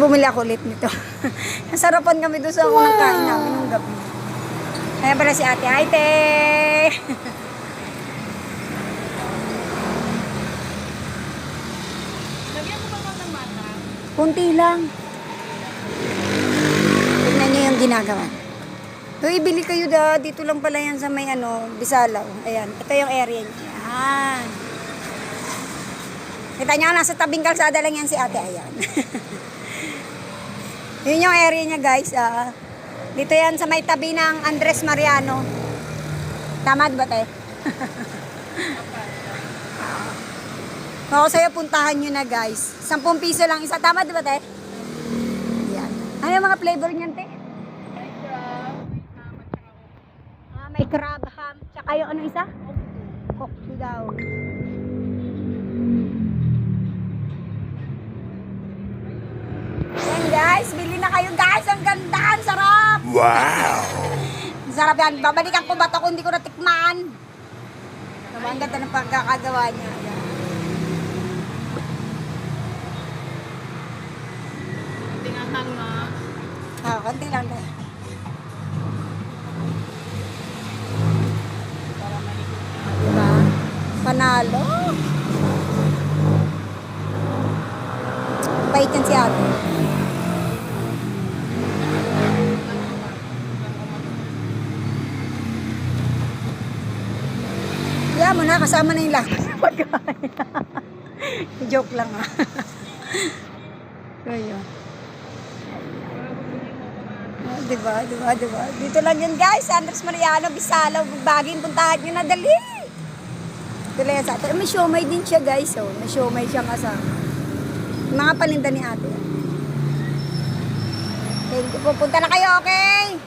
bumili ako ulit nito. Nasarapan kami doon sa unang kain namin nung gabi. Ayan pala si ate. Hi, te! Lagyan mo ba ng mata? Kunti lang. Tignan nyo yung ginagawa. So, ibili kayo dito lang pala yan sa may Bisalaw. Ayan, ito yung area niya. Ayan. Kita nyo, nasa tabing kalsada lang yan si ate. Ayan. Yun yung area niya, guys. Dito yan sa may tabi ng Andres Mariano. Tama ba, te? Ako sa'yo, puntahan nyo na, guys. 10 piso lang isa. Tama ba, te? Ayan. Ano yung mga flavor niyan, te? May crab, ham, tsaka yung ano isa? Kokto daw. Yan guys, bili na kayo guys. Ang ganda, ang sarap. Wow! Ang sarap yan. Babalikan ko ba ito kung hindi ko natikman? Diba, ang ganda ng pagkakagawa niya. Ayan. Tinahang na. Konti lang tayo. Diba? Panalo. Bait yan si ate. Kaya mo na, kasama na yung lahat. Joke lang ah. Kaya. Diba? Dito lang yun guys, Andres Mariano, Bisalaw, Baging, puntahan nyo na, dali! Dali yan sa ate. May siomay din siya guys, oh. May siomay siyang kasama. Mga paninda ni ate. Thank you po, punta na kayo, okay?